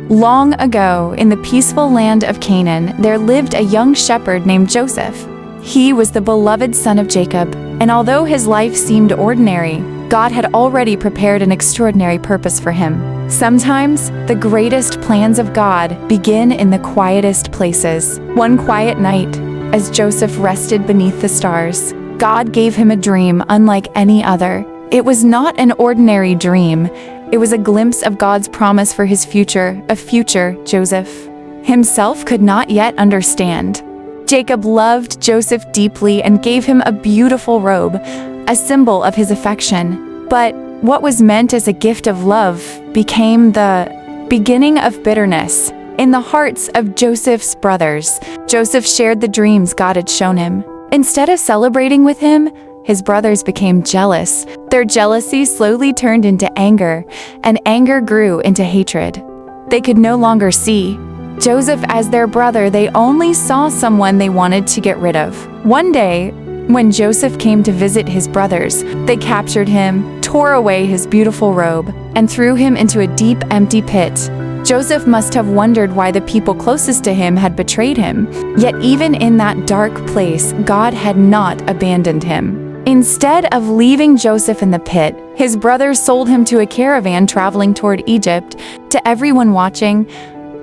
Long ago, in the peaceful land of Canaan, there lived a young shepherd named Joseph. He was the beloved son of Jacob, and although his life seemed ordinary, God had already prepared an extraordinary purpose for him. Sometimes, the greatest plans of God begin in the quietest places. One quiet night, as Joseph rested beneath the stars, God gave him a dream unlike any other. It was not an ordinary dream. It was a glimpse of God's promise for his future, a future Joseph himself could not yet understand. Jacob loved Joseph deeply and gave him a beautiful robe, a symbol of his affection. But what was meant as a gift of love became the beginning of bitterness. In the hearts of Joseph's brothers, Joseph shared the dreams God had shown him. Instead of celebrating with him, his brothers became jealous. Their jealousy slowly turned into anger, and anger grew into hatred. They could no longer see Joseph as their brother. They only saw someone they wanted to get rid of. One day, when Joseph came to visit his brothers, they captured him, tore away his beautiful robe, and threw him into a deep, empty pit. Joseph must have wondered why the people closest to him had betrayed him. Yet even in that dark place, God had not abandoned him. Instead of leaving Joseph in the pit, his brothers sold him to a caravan traveling toward Egypt. To everyone watching,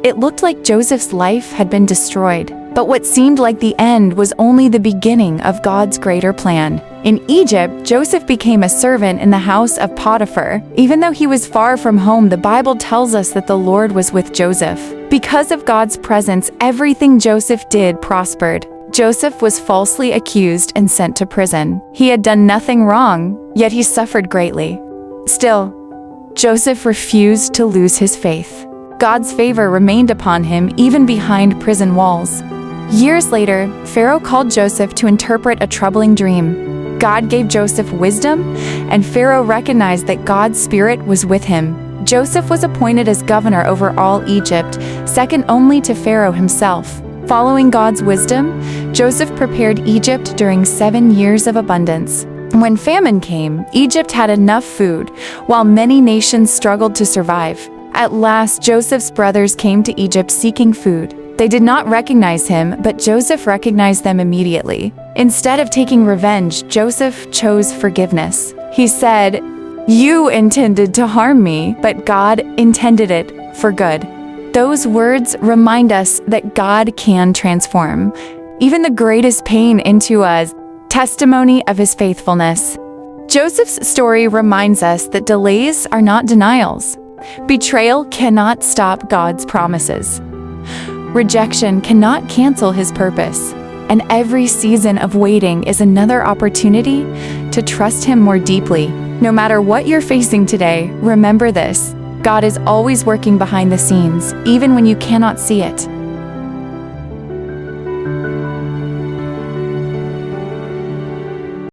it looked like Joseph's life had been destroyed. But what seemed like the end was only the beginning of God's greater plan. In Egypt, Joseph became a servant in the house of Potiphar. Even though he was far from home, the Bible tells us that the Lord was with Joseph. Because of God's presence, everything Joseph did prospered. Joseph was falsely accused and sent to prison. He had done nothing wrong, yet he suffered greatly. Still, Joseph refused to lose his faith. God's favor remained upon him even behind prison walls. Years later, Pharaoh called Joseph to interpret a troubling dream. God gave Joseph wisdom, and Pharaoh recognized that God's spirit was with him. Joseph was appointed as governor over all Egypt, second only to Pharaoh himself. Following God's wisdom, Joseph prepared Egypt during 7 years of abundance. When famine came, Egypt had enough food, while many nations struggled to survive. At last, Joseph's brothers came to Egypt seeking food. They did not recognize him, but Joseph recognized them immediately. Instead of taking revenge, Joseph chose forgiveness. He said, "You intended to harm me, but God intended it for good." Those words remind us that God can transform even the greatest pain into a testimony of his faithfulness. Joseph's story reminds us that delays are not denials. Betrayal cannot stop God's promises. Rejection cannot cancel his purpose. And every season of waiting is another opportunity to trust him more deeply. No matter what you're facing today, remember this: God is always working behind the scenes, even when you cannot see it.